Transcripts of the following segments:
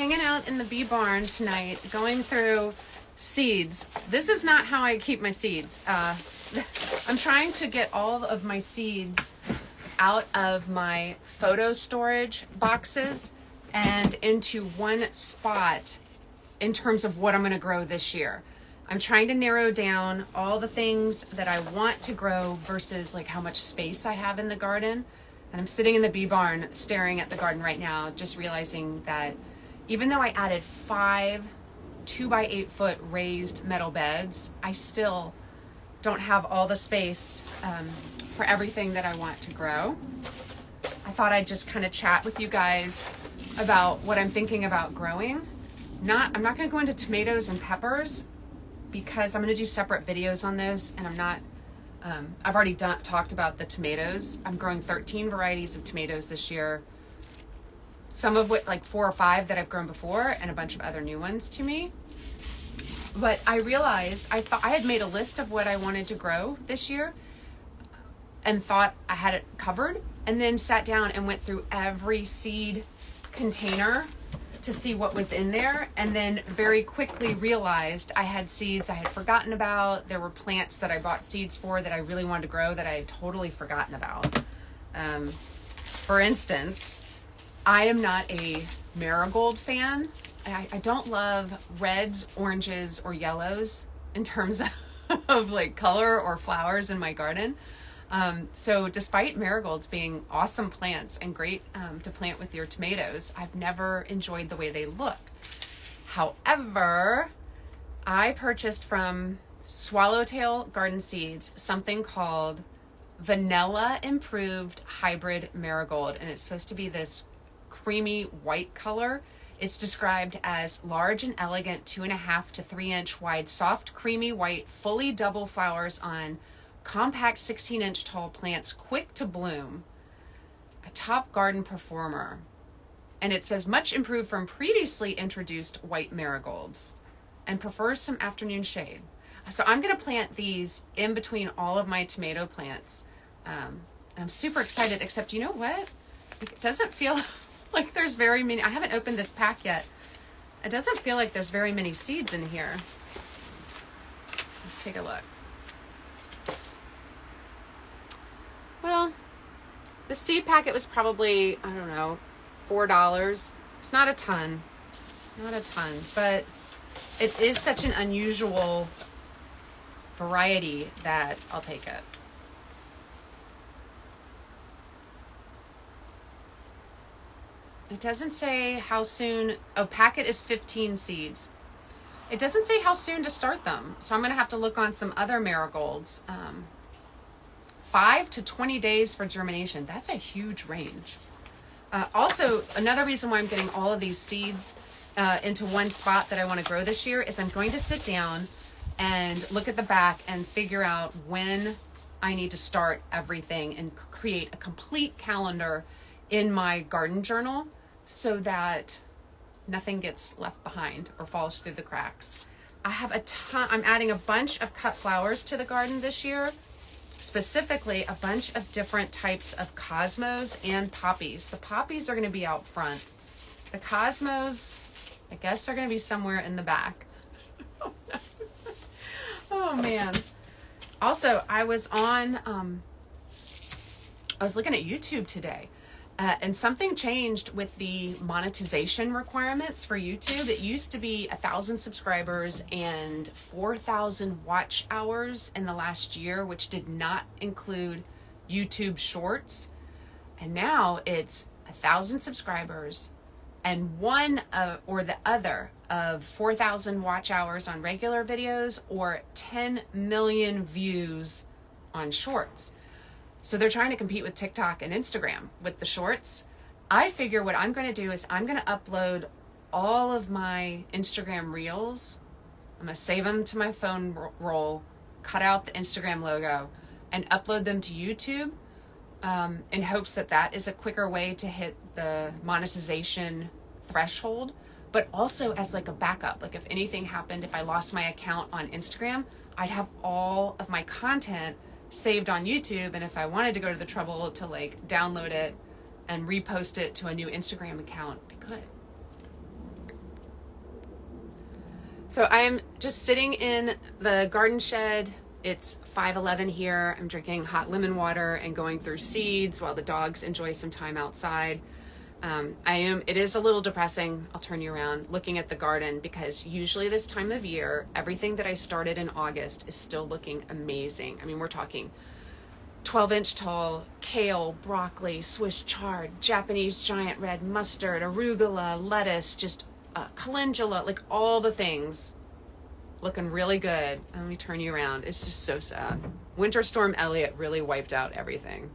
hanging out in the bee barn tonight, going through seeds. This is not how I keep my seeds. I'm trying to get all of my seeds out of my photo storage boxes and into one spot in terms of what I'm going to grow this year. I'm trying to narrow down all the things that I want to grow versus like how much space I have in the garden. And I'm sitting in the bee barn staring at the garden right now, just realizing that even though I added 5 2-by-8-foot raised metal beds, I still don't have all the space for everything that I want to grow. I thought I'd just kind of chat with you guys about what I'm thinking about growing. I'm not going to go into tomatoes and peppers because I'm going to do separate videos on those, and I've already talked about the tomatoes. I'm growing 13 varieties of tomatoes this year. Some of which, like 4 or 5 that I've grown before, and a bunch of other new ones to me. But I realized, I had made a list of what I wanted to grow this year and thought I had it covered, and then sat down and went through every seed container to see what was in there, and then very quickly realized I had seeds I had forgotten about. There were plants that I bought seeds for that I really wanted to grow that I had totally forgotten about. For instance, I am not a marigold fan. I don't love reds, oranges, or yellows in terms of like color or flowers in my garden. So despite marigolds being awesome plants and great to plant with your tomatoes, I've never enjoyed the way they look. However, I purchased from Swallowtail Garden Seeds something called Vanilla Improved Hybrid Marigold, and it's supposed to be this creamy white color. It's described as large and elegant 2.5 to 3 inch wide, soft, creamy white, fully double flowers on compact 16-inch tall plants, quick to bloom, a top garden performer. And it says much improved from previously introduced white marigolds and prefers some afternoon shade. So I'm going to plant these in between all of my tomato plants. I'm super excited, except you know what? It doesn't feel like there's very many. I haven't opened this pack yet. It doesn't feel like there's very many seeds in here. Let's take a look. Well, the seed packet was probably, I don't know, $4. It's not a ton, but it is such an unusual variety that I'll take it. It doesn't say how soon. Oh, packet is 15 seeds. It doesn't say how soon to start them, so I'm going to have to look on some other marigolds. 5 to 20 days for germination. That's a huge range. Also, another reason why I'm getting all of these seeds into one spot that I want to grow this year is I'm going to sit down and look at the back and figure out when I need to start everything and create a complete calendar in my garden journal so that nothing gets left behind or falls through the cracks. I have a ton. I'm adding a bunch of cut flowers to the garden this year. Specifically, a bunch of different types of cosmos and poppies. The poppies are going to be out front. The cosmos, I guess, are going to be somewhere in the back. Oh man. Also, I was looking at YouTube today, and something changed with the monetization requirements for YouTube. It used to be 1,000 subscribers and 4,000 watch hours in the last year, which did not include YouTube Shorts. And now it's 1,000 subscribers and one or the other of 4,000 watch hours on regular videos or 10 million views on Shorts. So they're trying to compete with TikTok and Instagram with the shorts. I figure what I'm going to do is I'm going to upload all of my Instagram reels. I'm going to save them to my phone roll, cut out the Instagram logo, and upload them to YouTube in hopes that that is a quicker way to hit the monetization threshold, but also as like a backup. Like if anything happened, if I lost my account on Instagram, I'd have all of my content saved on YouTube, and if I wanted to go to the trouble to like download it and repost it to a new Instagram account, I could. So I am just sitting in the garden shed. It's 5:11 here. I'm drinking hot lemon water and going through seeds while the dogs enjoy some time outside. It is a little depressing, I'll turn you around, looking at the garden, because usually this time of year, everything that I started in August is still looking amazing. I mean, we're talking 12-inch tall kale, broccoli, Swiss chard, Japanese giant red mustard, arugula, lettuce, just calendula, like all the things looking really good. Let me turn you around. It's just so sad. Winter Storm Elliott really wiped out everything.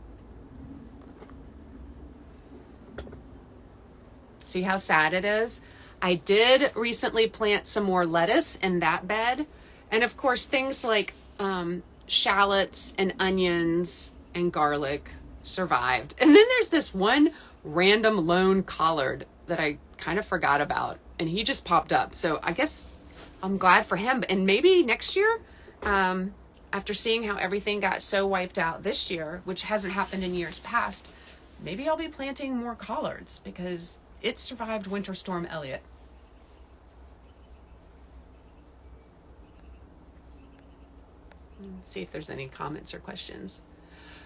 See how sad it is? I did recently plant some more lettuce in that bed. And of course, things like shallots and onions and garlic survived. And then there's this one random lone collard that I kind of forgot about, and he just popped up. So I guess I'm glad for him. And maybe next year, after seeing how everything got so wiped out this year, which hasn't happened in years past, maybe I'll be planting more collards because it survived Winter Storm Elliott. Let's see if there's any comments or questions.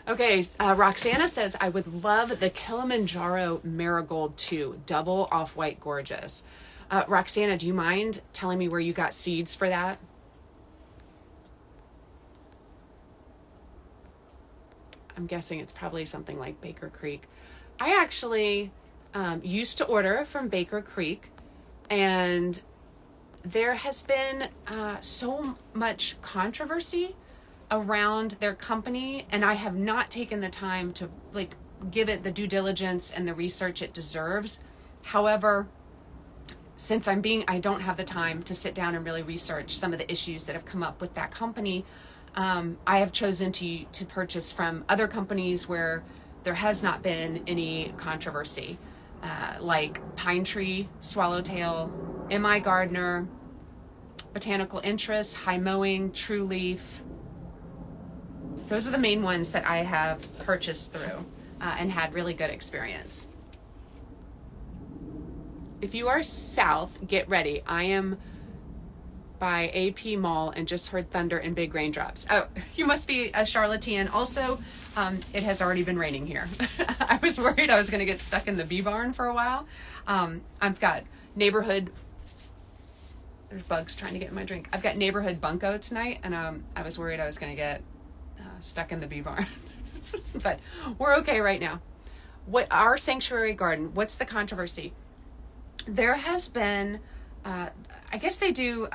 Okay, Roxana says, I would love the Kilimanjaro Marigold 2, double off-white gorgeous. Roxana, do you mind telling me where you got seeds for that? I'm guessing it's probably something like Baker Creek. I actually used to order from Baker Creek, and there has been so much controversy around their company, and I have not taken the time to give it the due diligence and the research it deserves. However, since I don't have the time to sit down and really research some of the issues that have come up with that company, I have chosen to purchase from other companies where there has not been any controversy, like Pine Tree, Swallowtail, M.I. Gardner, Botanical Interest, High Mowing, True Leaf. Those are the main ones that I have purchased through and had really good experience. If you are south, get ready. I am by AP Mall and just heard thunder and big raindrops. Oh, you must be a charlatan. Also, it has already been raining here. I was worried I was going to get stuck in the bee barn for a while. I've got neighborhood, there's bugs trying to get in my drink. I've got neighborhood bunko tonight, and I was worried I was going to get stuck in the bee barn. But we're okay right now. What our sanctuary garden, what's the controversy? There has been, I guess they do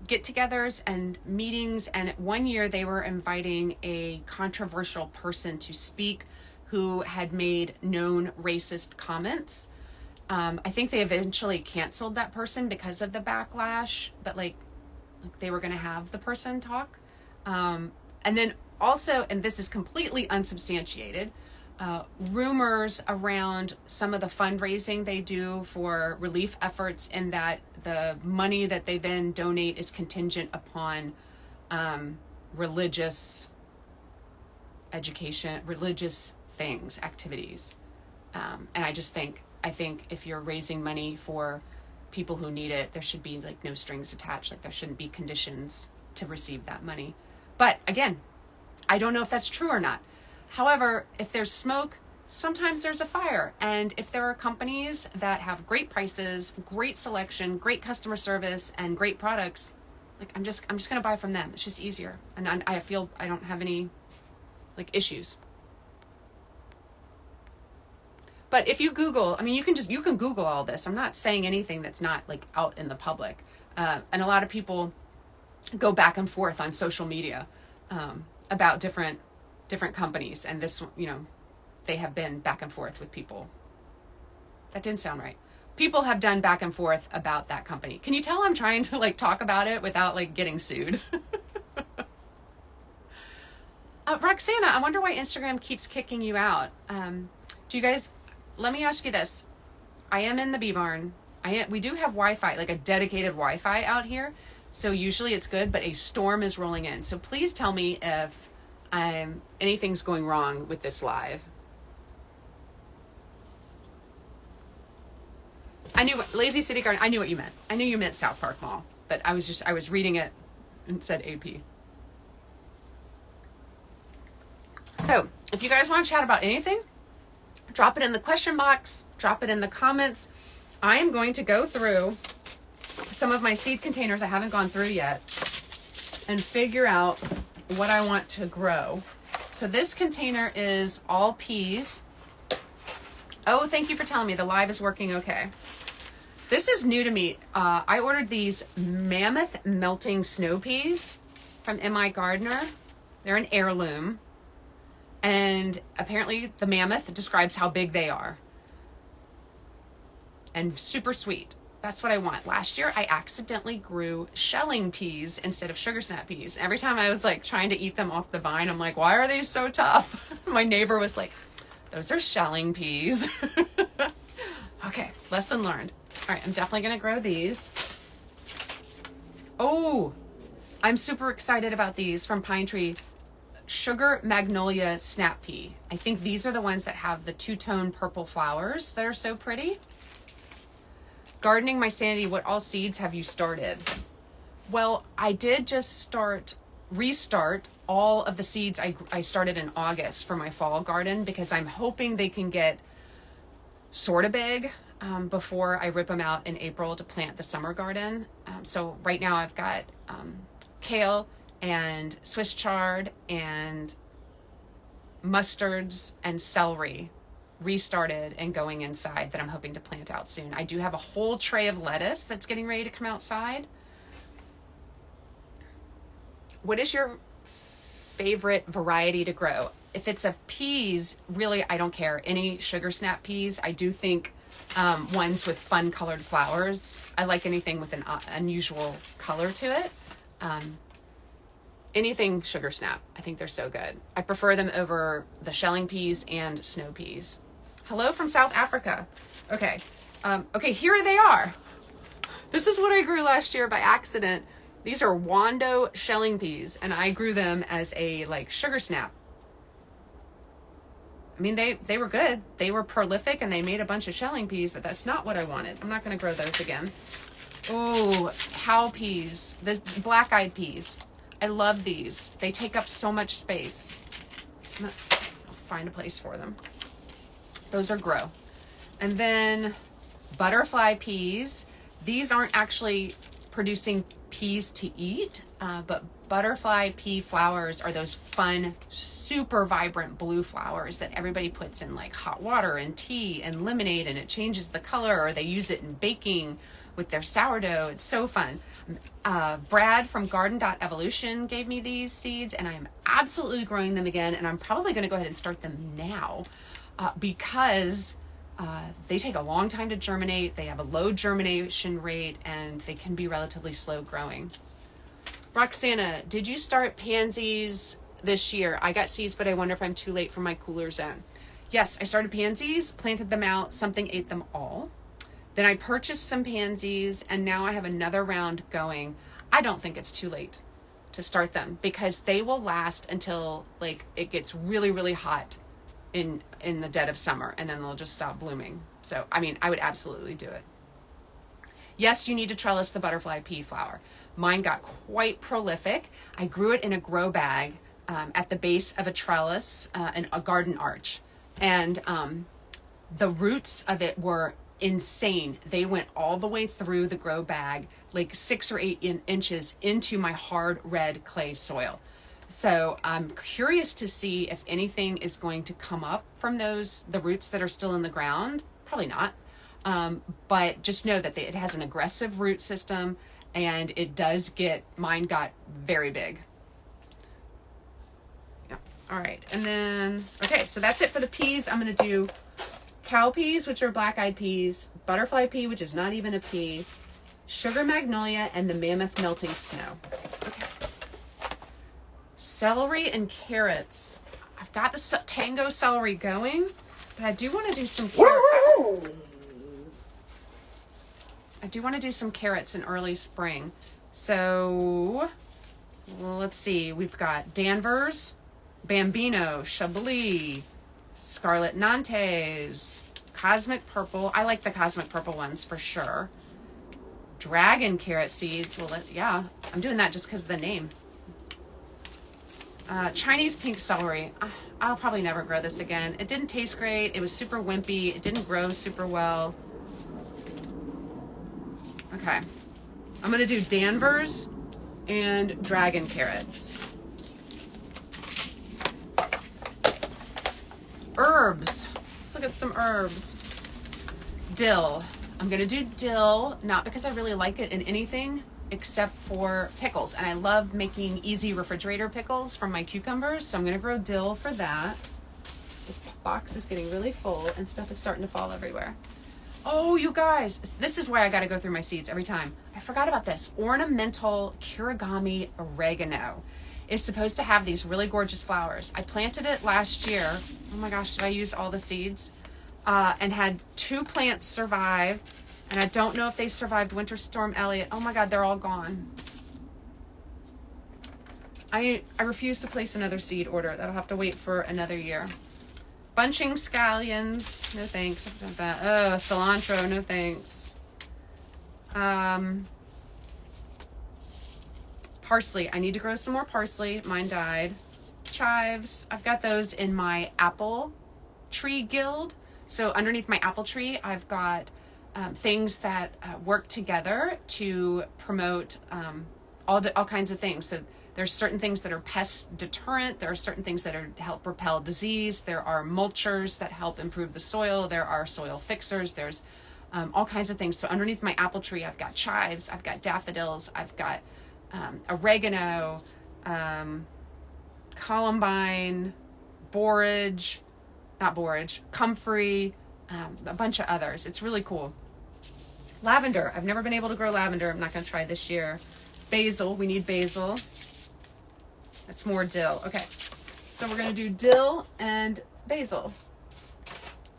get-togethers and meetings, and one year they were inviting a controversial person to speak who had made known racist comments. I think they eventually canceled that person because of the backlash, but like they were going to have the person talk. And then also, and this is completely unsubstantiated, rumors around some of the fundraising they do for relief efforts, and that the money that they then donate is contingent upon religious education, religious things, activities. And I think if you're raising money for people who need it, there should be like no strings attached. Like there shouldn't be conditions to receive that money. But again, I don't know if that's true or not. However, if there's smoke, sometimes there's a fire. And if there are companies that have great prices, great selection, great customer service, and great products, like I'm just going to buy from them. It's just easier. And I feel I don't have any issues. But if you Google, I mean, you can Google all this. I'm not saying anything that's not out in the public. And a lot of people go back and forth on social media about different companies, and this, they have been back and forth with people. That didn't sound right. People have done back and forth about that company. Can you tell I'm trying to talk about it without getting sued? Roxana, I wonder why Instagram keeps kicking you out. Do you guys, let me ask you this. I am in the bee barn. We do have Wi-Fi, a dedicated Wi-Fi out here. So usually it's good, but a storm is rolling in. So please tell me if anything's going wrong with this live. I knew Lazy City Garden. I knew what you meant. I knew you meant South Park Mall. but I was reading it and it said AP. So if you guys want to chat about anything, drop it in the question box, drop it in the comments. I am going to go through some of my seed containers I haven't gone through yet and figure out what I want to grow. So this container is all peas. Oh, thank you for telling me the live is working okay. This is new to me. I ordered these Mammoth Melting Snow Peas from M.I. Gardner. They're an heirloom. And apparently the mammoth describes how big they are. And super sweet. That's what I want. Last year, I accidentally grew shelling peas instead of sugar snap peas. Every time I was like trying to eat them off the vine, I'm like, why are they so tough? My neighbor was like, those are shelling peas. Okay, lesson learned. All right, I'm definitely going to grow these. Oh, I'm super excited about these from Pine Tree. Sugar Magnolia Snap Pea. I think these are the ones that have the two-tone purple flowers that are so pretty. Gardening My Sanity, what all seeds have you started? Well, I did just restart all of the seeds I started in August for my fall garden because I'm hoping they can get sort of big before I rip them out in April to plant the summer garden. So right now I've got kale and Swiss chard and mustards and celery restarted and going inside that I'm hoping to plant out soon. I do have a whole tray of lettuce that's getting ready to come outside. What is your favorite variety to grow? If it's of peas, really, I don't care. Any sugar snap peas. I do think ones with fun colored flowers. I like anything with an unusual color to it. Anything sugar snap. I think they're so good. I prefer them over the shelling peas and snow peas. Hello from South Africa. Okay. Okay, here they are. This is what I grew last year by accident. These are Wando shelling peas, and I grew them as a like sugar snap. I mean, they were good. They were prolific and they made a bunch of shelling peas, but that's not what I wanted. I'm not going to grow those again. Oh, cow peas. The black-eyed peas. I love these. They take up so much space. I'll find a place for them. Those are grow. And then butterfly peas. These aren't actually producing peas to eat, but butterfly pea flowers are those fun, super vibrant blue flowers that everybody puts in like hot water and tea and lemonade, and it changes the color, or they use it in baking with their sourdough. It's so fun. Brad from Garden.Evolution gave me these seeds, and I am absolutely growing them again, and I'm probably going to go ahead and start them now because they take a long time to germinate. They have a low germination rate, and they can be relatively slow growing. Roxana, did you start pansies this year? I got seeds, but I wonder if I'm too late for my cooler zone. Yes, I started pansies, planted them out, something ate them all. Then I purchased some pansies, and now I have another round going. I don't think it's too late to start them because they will last until like it gets really, really hot in the dead of summer, and then they'll just stop blooming. So, I mean, I would absolutely do it. Yes, you need to trellis the butterfly pea flower. Mine got quite prolific. I grew it in a grow bag at the base of a trellis and a garden arch. And the roots of it were insane. They went all the way through the grow bag, like 6 or 8 inches into my hard red clay soil. So I'm curious to see if anything is going to come up from the roots that are still in the ground. Probably not. But just know that it has an aggressive root system, and mine got very big. Yeah. All right. And then, okay, so that's it for the peas. I'm going to do cow peas, which are black-eyed peas, butterfly pea, which is not even a pea, sugar magnolia, and the mammoth melting snow. Okay. Celery and carrots. I've got the tango celery going, but I do want to do some carrots. I do want to do some carrots in early spring. So let's see. We've got Danvers, Bambino, Chablis, Scarlet Nantes, Cosmic Purple. I like the Cosmic Purple ones for sure. Dragon carrot seeds. Well, yeah, I'm doing that just because of the name. Chinese pink celery. I'll probably never grow this again. It didn't taste great. It was super wimpy. It didn't grow super well. Okay. I'm going to do Danvers and dragon carrots. Herbs. Let's look at some herbs. Dill. I'm going to do dill, not because I really like it in anything except for pickles. And I love making easy refrigerator pickles from my cucumbers. So I'm going to grow dill for that. This box is getting really full and stuff is starting to fall everywhere. Oh, you guys, this is why I got to go through my seeds every time. I forgot about this. Ornamental Kirigami oregano is supposed to have these really gorgeous flowers. I planted it last year. Oh my gosh, did I use all the seeds? And had 2 plants survive. And I don't know if they survived Winter Storm Elliott. Oh my God, they're all gone. I refuse to place another seed order. That'll have to wait for another year. Bunching scallions, no thanks. Oh, cilantro, no thanks. Parsley, I need to grow some more parsley. Mine died. Chives, I've got those in my apple tree guild. So underneath my apple tree, I've got things that work together to promote all kinds of things. So there's certain things that are pest deterrent. There are certain things that are help repel disease. There are mulchers that help improve the soil. There are soil fixers. There's all kinds of things. So underneath my apple tree, I've got chives. I've got daffodils. I've got oregano, columbine, comfrey, a bunch of others. It's really cool. Lavender. I've never been able to grow lavender. I'm not going to try this year. Basil. We need basil. That's more dill. Okay. So we're going to do dill and basil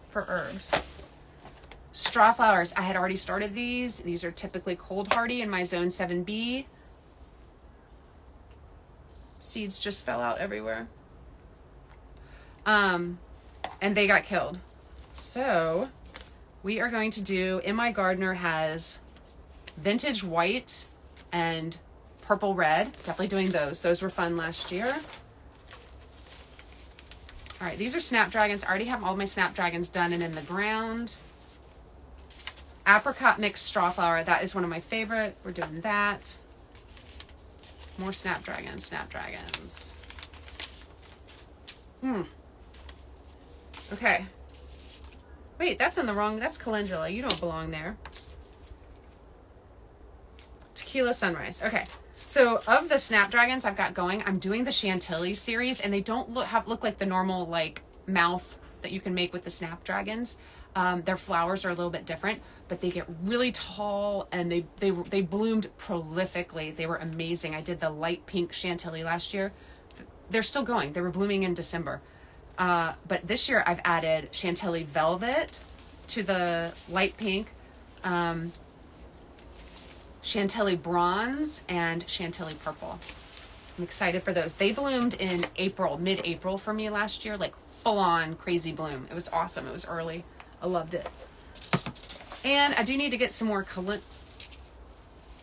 for herbs. Straw flowers. I had already started these. These are typically cold hardy in my zone 7B. Seeds just fell out everywhere. And they got killed. So we are going to do, in my gardener has vintage white and purple red. Definitely doing those. Those were fun last year. All right, these are snapdragons. I already have all my snapdragons done and in the ground. Apricot mixed straw flower. That is one of my favorite. We're doing that. More snapdragons. Okay. Wait, that's in the wrong. That's calendula. You don't belong there. Tequila sunrise. Okay. So of the snapdragons I've got going, I'm doing the Chantilly series, and they don't look like the normal like mouth that you can make with the snapdragons. Their flowers are a little bit different, but they get really tall and they bloomed prolifically. They were amazing. I did the light pink Chantilly last year. They're still going. They were blooming in December. But this year I've added Chantilly Velvet to the light pink, Chantilly Bronze, and Chantilly Purple. I'm excited for those. They bloomed in April, mid-April for me last year, like full-on crazy bloom. It was awesome. It was early. I loved it. And I do need to get some more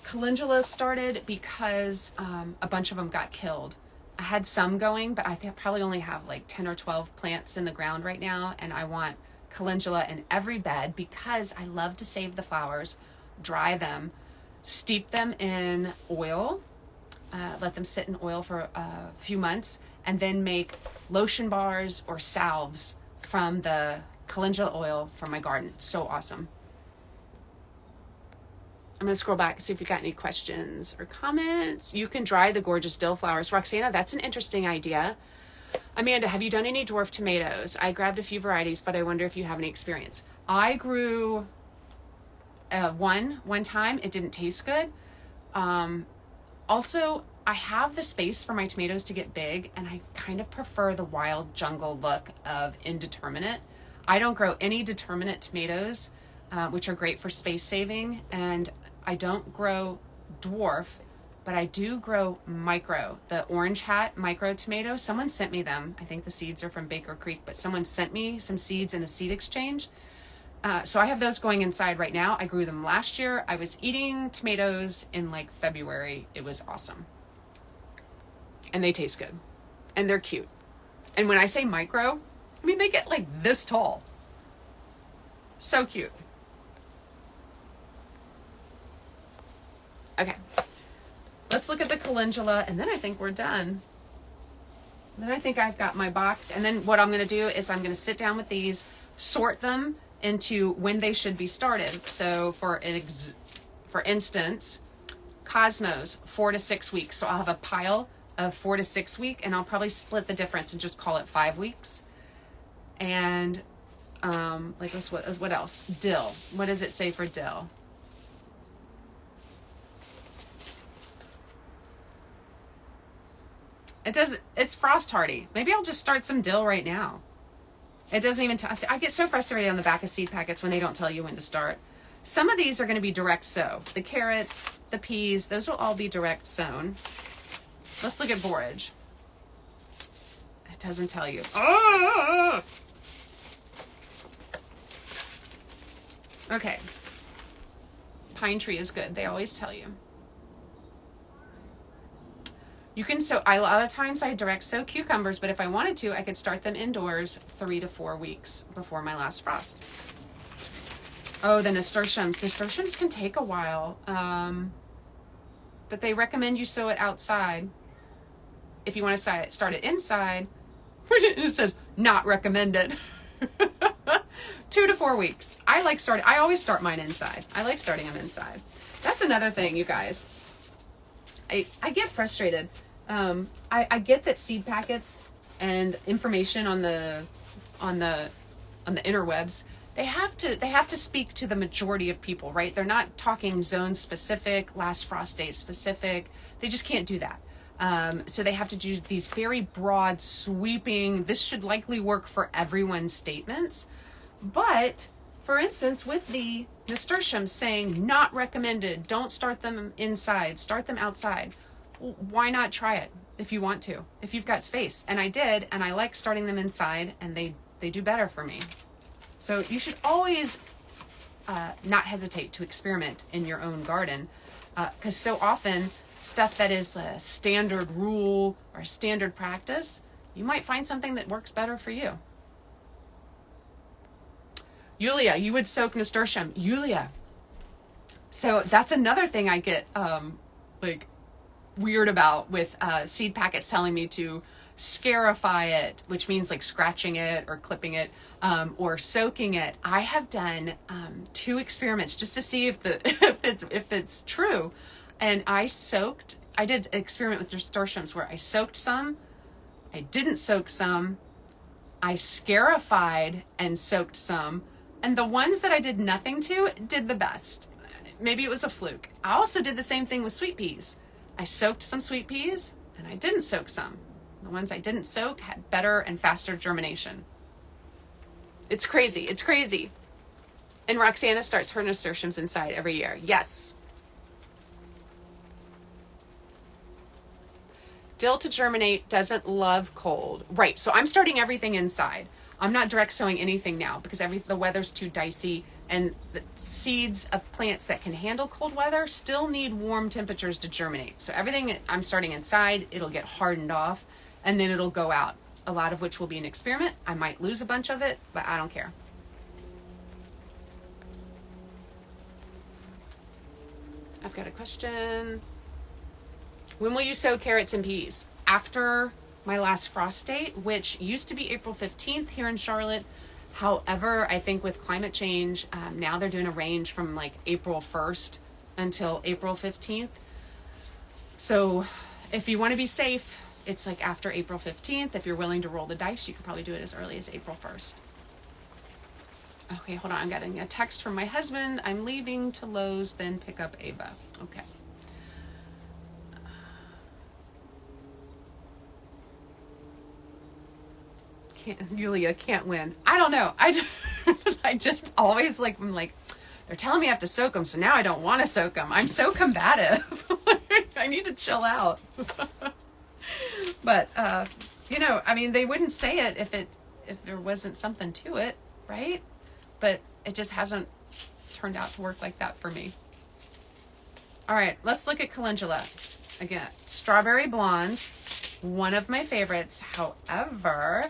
calendula started because a bunch of them got killed. I had some going, but I think I probably only have like 10 or 12 plants in the ground right now, and I want calendula in every bed because I love to save the flowers, dry them, steep them in oil, let them sit in oil for a few months, and then make lotion bars or salves from the calendula oil from my garden. So awesome. I'm going to scroll back and see if you got any questions or comments. You can dry the gorgeous dill flowers. Roxana, that's an interesting idea. Amanda, have you done any dwarf tomatoes? I grabbed a few varieties, but I wonder if you have any experience. I grew one time. It didn't taste good. Also, I have the space for my tomatoes to get big, and I kind of prefer the wild jungle look of indeterminate. I don't grow any determinate tomatoes, which are great for space saving, and I don't grow dwarf, but I do grow micro, the orange hat micro tomato. Someone sent me them. I think the seeds are from Baker Creek, but someone sent me some seeds in a seed exchange. So I have those going inside right now. I grew them last year. I was eating tomatoes in like February. It was awesome. And they taste good. And they're cute. And when I say micro, I mean, they get like this tall. So cute. Okay. Let's look at the calendula, and then I think we're done. Then I think I've got my box. And then what I'm going to do is I'm going to sit down with these, sort them into when they should be started. So for instance, Cosmos, 4 to 6 weeks. So I'll have a pile of 4 to 6 week, and I'll probably split the difference and just call it 5 weeks. And like what else? Dill. What does it say for dill? It's frost hardy. Maybe I'll just start some dill right now. It doesn't even I get so frustrated on the back of seed packets when they don't tell you when to start. Some of these are going to be direct sow. The carrots, the peas, those will all be direct sown. Let's look at borage. It doesn't tell you. Ah! Okay. Pine tree is good. They always tell you. You can sow, a lot of times I direct sow cucumbers, but if I wanted to, I could start them indoors 3 to 4 weeks before my last frost. Oh, the nasturtiums. Nasturtiums can take a while, but they recommend you sow it outside. If you want to start it inside, it says not recommended. 2 to 4 weeks. I always start mine inside. I like starting them inside. That's another thing, you guys. I get frustrated. I get that seed packets and information on the interwebs, they have to speak to the majority of people, right? They're not talking zone specific, last frost date specific. They just can't do that. So they have to do these very broad, sweeping, this should likely work for everyone statements. But for instance, with the nasturtiums saying not recommended, don't start them inside, start them outside. Why not try it if you want to, if you've got space? And I did, and I like starting them inside, and they do better for me. So you should always not hesitate to experiment in your own garden, because so often stuff that is a standard rule or a standard practice, you might find something that works better for you. Yulia, you would soak nasturtium. Yulia. So that's another thing I get weird about with seed packets telling me to scarify it, which means like scratching it or clipping it, or soaking it. I have done 2 experiments just to see if it's true. And I did an experiment with nasturtiums where I soaked some, I didn't soak some, I scarified and soaked some, and the ones that I did nothing to did the best. Maybe it was a fluke. I also did the same thing with sweet peas. I soaked some sweet peas and I didn't soak some. The ones I didn't soak had better and faster germination. It's crazy. It's crazy. And Roxana starts her nasturtiums inside every year. Yes. Dill to germinate doesn't love cold. Right. So I'm starting everything inside. I'm not direct sowing anything now because the weather's too dicey, and the seeds of plants that can handle cold weather still need warm temperatures to germinate. So everything I'm starting inside, it'll get hardened off and then it'll go out, a lot of which will be an experiment. I might lose a bunch of it, but I don't care. I've got a question. When will you sow carrots and peas? After my last frost date, which used to be April 15th here in Charlotte. However, I think with climate change, now they're doing a range from like April 1st until April 15th. So if you want to be safe, it's like after April 15th. If you're willing to roll the dice, you can probably do it as early as April 1st. Okay, hold on. I'm getting a text from my husband. I'm leaving to Lowe's, then pick up Ava. Okay. Yulia can't win. I don't know. I just always I'm like, they're telling me I have to soak them, so now I don't want to soak them. I'm so combative. I need to chill out. But I mean, they wouldn't say it if there wasn't something to it, right? But it just hasn't turned out to work like that for me. All right, let's look at calendula. Again, strawberry blonde, one of my favorites. However,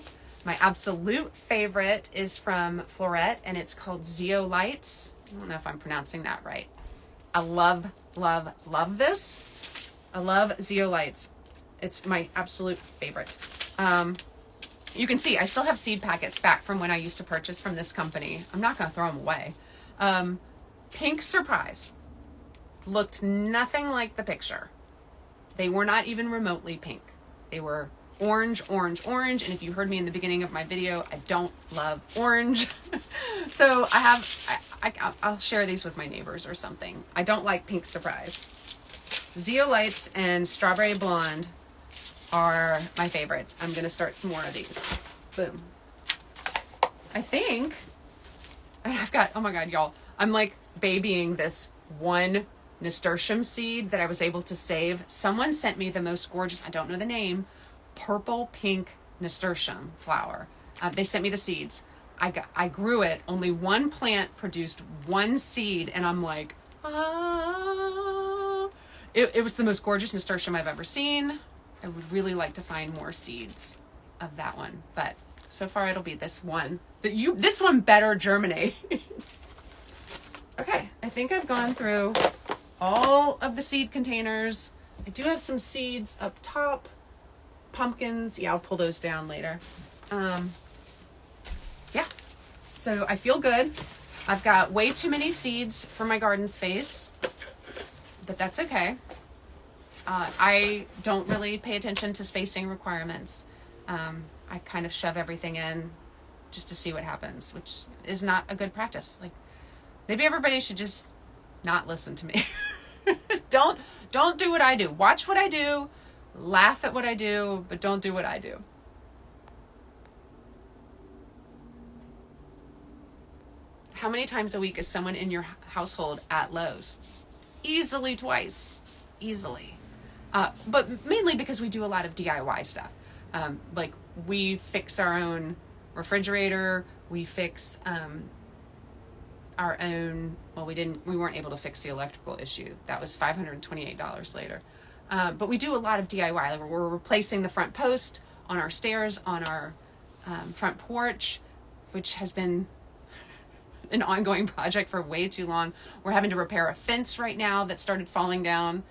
my absolute favorite is from Floret, and it's called Zeolites. I don't know if I'm pronouncing that right. I love, love, love this. I love Zeolites. It's my absolute favorite. You can see I still have seed packets back from when I used to purchase from this company. I'm not going to throw them away. Pink Surprise. Looked nothing like the picture. They were not even remotely pink. They were orange, orange, orange. And if you heard me in the beginning of my video, I don't love orange. So I'll share these with my neighbors or something. I don't like Pink Surprise. Zeolites and Strawberry Blonde are my favorites. I'm going to start some more of these. Boom. I think, and I've got, oh my God, y'all, I'm like babying this one nasturtium seed that I was able to save. Someone sent me the most gorgeous, I don't know the name, purple pink nasturtium flower. They sent me the seeds. I grew it. Only one plant produced one seed, and I'm like, ah. It was the most gorgeous nasturtium I've ever seen. I would really like to find more seeds of that one, but so far it'll be this one. This one better germinate. Okay, I think I've gone through all of the seed containers. I do have some seeds up top. Pumpkins, yeah, I'll pull those down later. Yeah, so I feel good. I've got way too many seeds for my garden space, but that's okay. I don't really pay attention to spacing requirements. I kind of shove everything in just to see what happens, which is not a good practice. Like, maybe everybody should just not listen to me. Don't do what I do. Watch what I do, laugh at what I do, but don't do what I do. How many times a week is someone in your household at Lowe's? Easily twice. Easily. But mainly because we do a lot of DIY stuff. Like we fix our own refrigerator. We fix our own, well, we weren't able to fix the electrical issue. That was $528 later. But we do a lot of DIY. Like we're replacing the front post on our stairs, on our front porch, which has been an ongoing project for way too long. We're having to repair a fence right now that started falling down.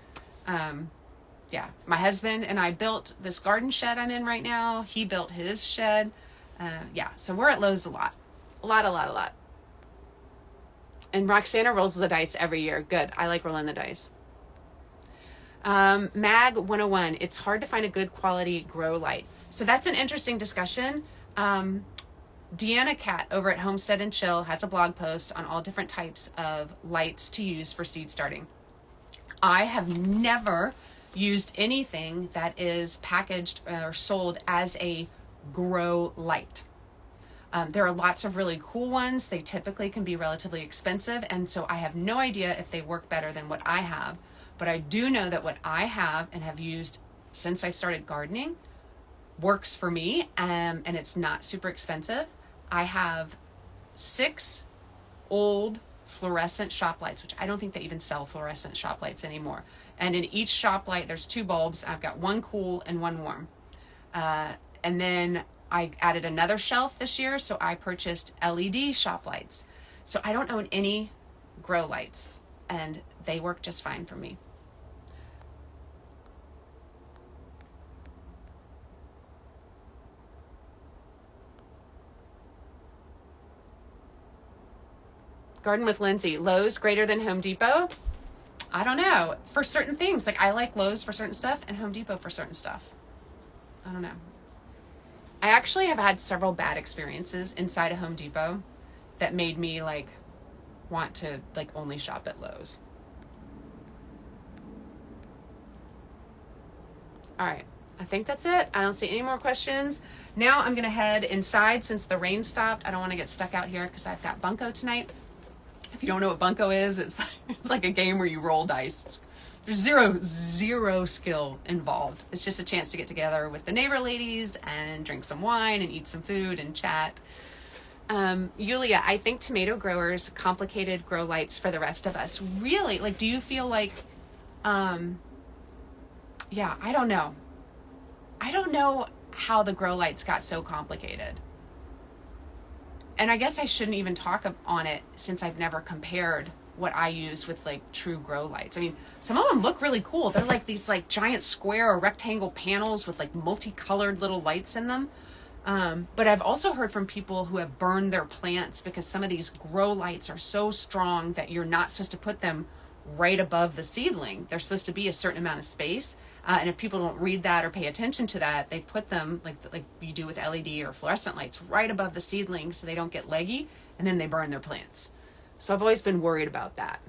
Yeah, my husband and I built this garden shed I'm in right now. He built his shed. Yeah, so we're at Lowe's a lot. A lot. And Roxana rolls the dice every year. Good, I like rolling the dice. Mag 101, it's hard to find a good quality grow light. So that's an interesting discussion. Deanna Cat over at Homestead and Chill has a blog post on all different types of lights to use for seed starting. I have never used anything that is packaged or sold as a grow light. There are lots of really cool ones. They typically can be relatively expensive, and so I have no idea if they work better than what I have. But I do know that what I have and have used since I started gardening works for me, and it's not super expensive. I have 6 old fluorescent shop lights, which I don't think they even sell fluorescent shop lights anymore. And in each shop light, there's 2 bulbs. I've got one cool and one warm. And then I added another shelf this year, so I purchased LED shop lights. So I don't own any grow lights, and they work just fine for me. Garden with Lindsay, Lowe's greater than Home Depot? I don't know. For certain things, like I like Lowe's for certain stuff and Home Depot for certain stuff. I don't know. I actually have had several bad experiences inside a Home Depot that made me like want to like only shop at Lowe's. All right, I think that's it. I don't see any more questions. Now I'm gonna head inside since the rain stopped. I don't want to get stuck out here because I've got bunco tonight. If you don't know what bunco is, it's like a game where you roll dice. There's zero skill involved. It's just a chance to get together with the neighbor ladies and drink some wine and eat some food and chat. Yulia, I think tomato growers complicated grow lights for the rest of us. Really? Like, do you feel like, yeah, I don't know. I don't know how the grow lights got so complicated. And I guess I shouldn't even talk on it since I've never compared what I use with like true grow lights. I mean, some of them look really cool. They're like these like giant square or rectangle panels with like multicolored little lights in them. But I've also heard from people who have burned their plants because some of these grow lights are so strong that you're not supposed to put them right above the seedling. They're supposed to be a certain amount of space. And if people don't read that or pay attention to that, they put them like you do with LED or fluorescent lights right above the seedling so they don't get leggy, and then they burn their plants. So I've always been worried about that.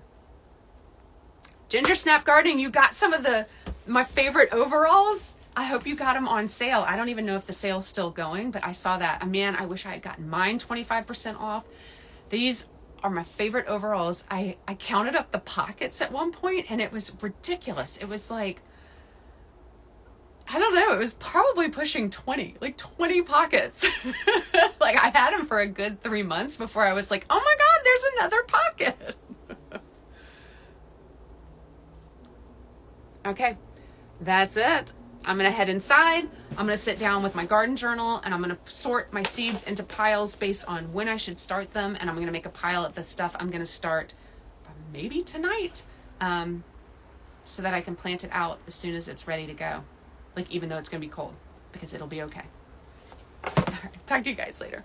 Ginger Snap Gardening, you got some of my favorite overalls. I hope you got them on sale. I don't even know if the sale's still going, but I saw that. Man, I wish I had gotten mine 25% off. These are my favorite overalls. I counted up the pockets at one point and it was ridiculous. It was like, I don't know, it was probably pushing 20, like 20 pockets. Like I had them for a good 3 months before I was like, oh my God, there's another pocket. Okay, that's it. I'm going to head inside. I'm going to sit down with my garden journal and I'm going to sort my seeds into piles based on when I should start them. And I'm going to make a pile of the stuff I'm going to start maybe tonight, so that I can plant it out as soon as it's ready to go. Like, even though it's going to be cold, because it'll be okay. All right, talk to you guys later.